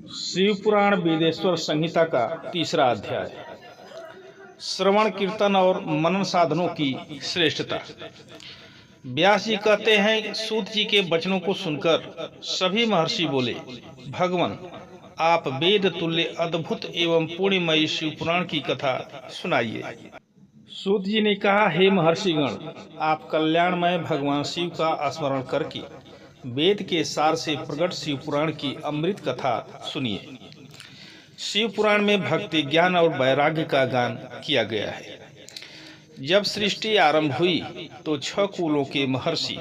शिव पुराण वेदेश्वर संहिता का तीसरा अध्याय। श्रवण कीर्तन और मनन साधनों की श्रेष्ठता। व्यास जी कहते हैं, सूत जी के वचनों को सुनकर सभी महर्षि बोले, भगवान आप वेद तुल्य अद्भुत एवं पुण्यमयी शिव पुराण की कथा सुनाइए। सूत जी ने कहा, हे महर्षिगण, आप कल्याणमय भगवान शिव का स्मरण करके वेद के सार से प्रकट शिव पुराण की अमृत कथा सुनिए। शिव पुराण में भक्ति, ज्ञान और वैराग्य का गान किया गया है। जब सृष्टि आरंभ हुई तो 6 कुलों के महर्षि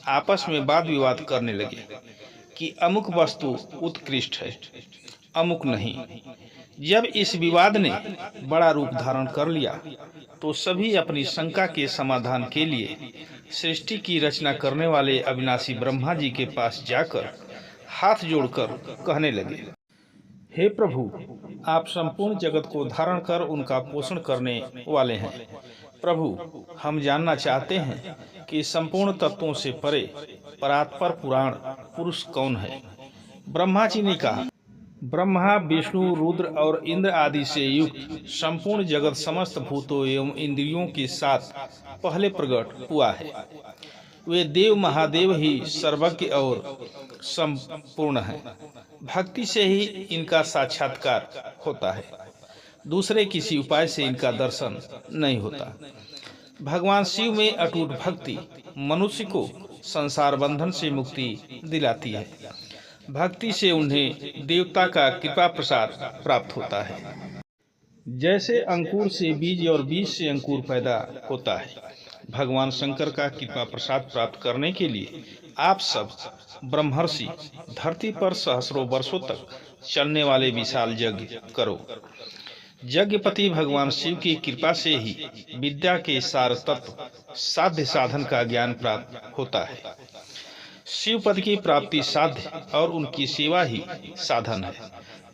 आपस में वाद विवाद करने लगे कि अमुक वस्तु उत्कृष्ट है, अमुक नहीं। जब इस विवाद ने बड़ा रूप धारण कर लिया तो सभी अपनी शंका के समाधान के लिए सृष्टि की रचना करने वाले अविनाशी ब्रह्मा जी के पास जाकर हाथ जोड़कर कहने लगे, हे प्रभु, आप संपूर्ण जगत को धारण कर उनका पोषण करने वाले हैं। प्रभु, हम जानना चाहते हैं कि संपूर्ण तत्वों से परे परात्पर पुराण पुरुष कौन है। ब्रह्मा जी ने कहा, ब्रह्मा, विष्णु, रुद्र और इंद्र आदि से युक्त संपूर्ण जगत समस्त भूतों एवं इंद्रियों के साथ पहले प्रकट हुआ है। वे देव महादेव ही सर्वज्ञ और संपूर्ण हैं। भक्ति से ही इनका साक्षात्कार होता है, दूसरे किसी उपाय से इनका दर्शन नहीं होता। भगवान शिव में अटूट भक्ति मनुष्य को संसार बंधन से मुक्ति दिलाती है। भक्ति से उन्हें देवता का कृपा प्रसाद प्राप्त होता है। जैसे अंकुर से बीज और बीज से अंकुर पैदा होता है, भगवान शंकर का कृपा प्रसाद प्राप्त करने के लिए आप सब ब्रह्मर्षि धरती पर सहस्रों वर्षों तक चलने वाले विशाल यज्ञ करो। यज्ञपति भगवान शिव की कृपा से ही विद्या के सार तत्व साध्य साधन का ज्ञान प्राप्त होता है। शिव पद की प्राप्ति साध्य और उनकी सेवा ही साधन है,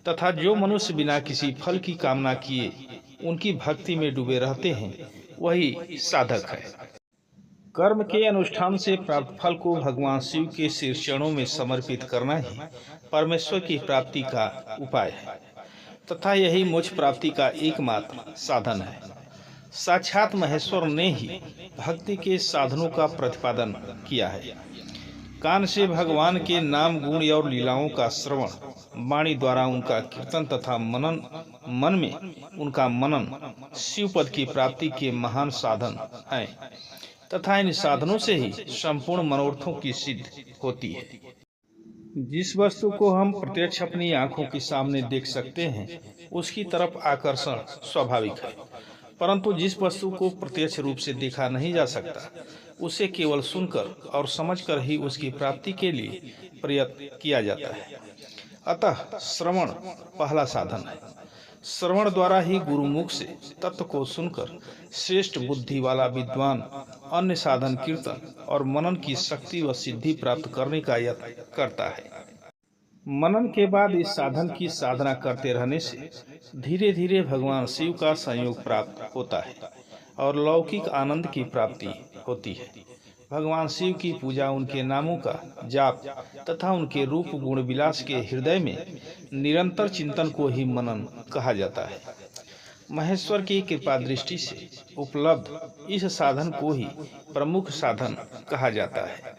तथा जो मनुष्य बिना किसी फल की कामना किए उनकी भक्ति में डूबे रहते हैं, वही साधक है। कर्म के अनुष्ठान से प्राप्त फल को भगवान शिव के शीर्ष चरणों में समर्पित करना ही परमेश्वर की प्राप्ति का उपाय है, तथा यही मोक्ष प्राप्ति का एकमात्र साधन है। साक्षात महेश्वर ने ही भक्ति के साधनों का प्रतिपादन किया है। कान से भगवान के नाम, गुण और लीलाओं का श्रवण, वाणी द्वारा उनका कीर्तन तथा मन में उनका मनन शिव पद की प्राप्ति के महान साधन हैं, तथा इन साधनों से ही संपूर्ण मनोरथों की सिद्धि होती है। जिस वस्तु को हम प्रत्यक्ष अपनी आंखों के सामने देख सकते हैं, उसकी तरफ आकर्षण स्वाभाविक है, परंतु जिस वस्तु को प्रत्यक्ष रूप से देखा नहीं जा सकता, उसे केवल सुनकर और समझकर ही उसकी प्राप्ति के लिए प्रयत्न किया जाता है। अतः श्रवण पहला साधन है। श्रवण द्वारा ही गुरुमुख से तत्व को सुनकर श्रेष्ठ बुद्धि वाला विद्वान अन्य साधन कीर्तन और मनन की शक्ति व सिद्धि प्राप्त करने का यत्न करता है। मनन के बाद इस साधन की साधना करते रहने से धीरे धीरे भगवान शिव का संयोग प्राप्त होता है और लौकिक आनंद की प्राप्ति होती है। भगवान शिव की पूजा, उनके नामों का जाप तथा उनके रूप गुण विलास के हृदय में निरंतर चिंतन को ही मनन कहा जाता है। महेश्वर की कृपा दृष्टि से उपलब्ध इस साधन को ही प्रमुख साधन कहा जाता है।